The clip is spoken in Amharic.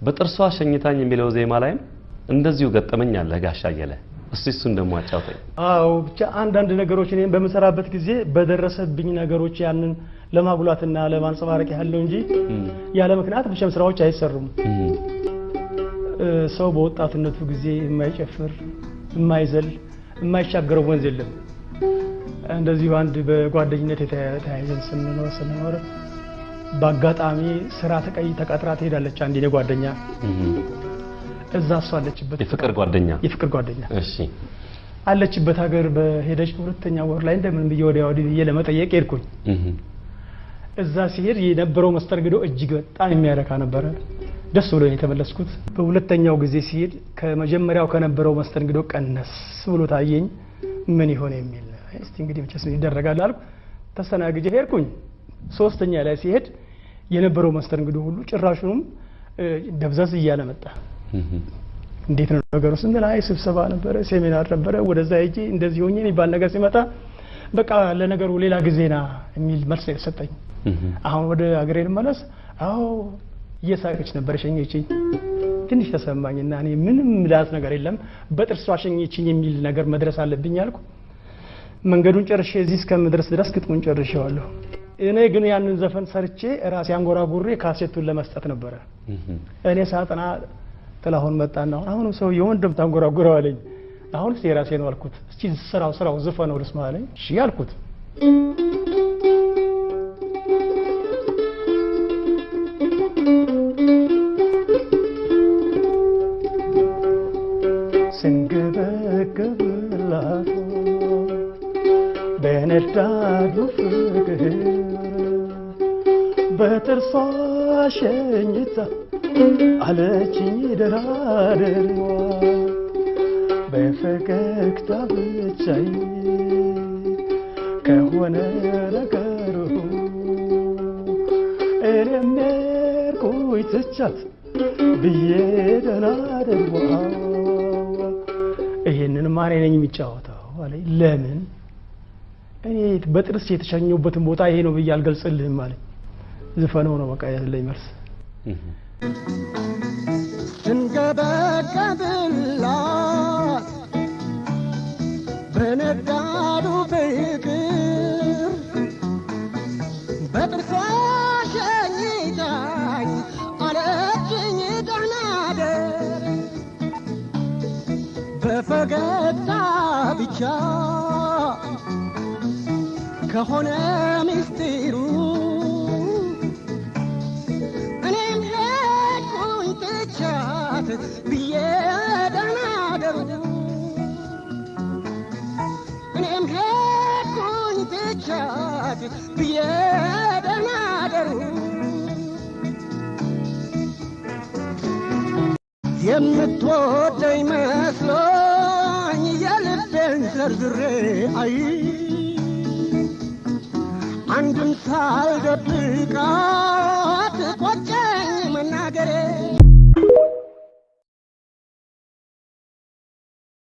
በጥርሷ ሸኝታኝ የሚለው ዜማ ላይም እንደዚሁ ገጠመኝ አለ ጋሻ አየለ እሱን ደሞ አጫውተኝ አው ብቻ አንድ ነገሮች እኔን በመሰራበት ጊዜ በደረሰብኝ ነገሮች ያንን ለማጉላትና ለማንጸባረቅ ያለው እንጂ ያለ ምክንያት ብቻም ስራዎች አይሰሩም ሰው በወጣትነቱ ጊዜ የማይጨፍር የማይዘል የማይሻገረው ወንዝ የለም እንደዚህ አንድ በጓደኝነት የተያየን ስንኖር በአጋጣሚ ስራ ተቀጥራ ትሄዳለች አንድ የጓደኛ እዛ አለችበት የፍቅር ጓደኛ እሺ አለችበት ሀገር በሄደች ሁለተኛ ወር ላይ እንደምን ወዲህ ለመጠየቅ ሄድኩኝ እዛ ሲሄድ የነበረው መስተንግዶ እጅግ በጣም የሚያረካ ነበር ደስ ብሎኝ የተመለስኩት በሁለተኛው ጊዜ ሲሄድ ከመጀመሪያው ከነበረው መስተንግዶ ቀነስ ብሎ ታየኝ ምን ይሆን የሚል እስቲ እንግዲህ ብቻ ይደረጋል አልኩ ተሰናግጄ ሄድኩኝ ሶስተኛ ላይ ሲሄድ የነበረው መስተንግዶ ሁሉ ጭራሹም ደብዛዝ እያለ መጣ እንዴት ነው ነገሩ ስንላይ ስብሰባ ነበር ሴሚናር ነበር ወደዛ ሄጄ እንደዚህ ሆኜ የሚባል ነገር ሲመጣ በቃ ለነገሩ ሌላ ጊዜና የሚል መልስ ሰጠኝ አሁን ወደ አገሬን መለስ አው እየሳቀች ነበር ሸኘችኝ ትንሽ ተሰማኝና እኔ ምንም ምላስ ነገር የለም በጥርሷ ሸኘችኝ የሚል ነገር መድረስ አለብኝ አልኩ መንገዱን ጨርሼ እዚህ እስከምድረስ ድረስ ግጥሙን ጨርሼዋለሁ እኔ ግን ያንን ዘፈን ሰርቼ ራሴ አንጎራጉሬ ካሴቱን ለመስጠት ነበር እኔ ሳጥና ተላሁን መጣና አሁን ሰው የወንድም ታንጎራጉረው አለኝ አሁን የራሴ ነው አልኩት እስቲ ስራው ዘፈነው ልስማ አለኝ እሺ አልኩት ስንገበገብላት በነዳዱ ፍቅር በጥርሷ ሸኝታ አለችኝ ደራደርዋ በፈገግታ ብቻዬ ከሆነ ነገሩ እኔም ሄድኩኝ ትቻት ብዬ ደራደርዋ ይሄንን ማን ነኝ የሚጫወተው አለኝ ለምን እኔ በጥርስ የተሸኘውበትን ቦታ ይሄ ነው ብዬ አልገልጽልህም አለኝ ዘፈነው ነው በቃ ያለኝ መልስ ስንገበገብላት በነዳዱ ፍቅር በጥርሷ ሸኝታኝ አለችኝ ደናደር በፈገግታ ብቻ ከሆነ ምስጢሩ እኔም ሄድኩኝ ትቻት ብዬ ደናደሩ እኔም ሄድኩኝ ትቻት ብዬ ደናደሩ የምትወደኝ መስሎኝ የልቤን ዘርዝሬ አይ አንድም ሳልደብቃት ቆጨኝ መናገሬ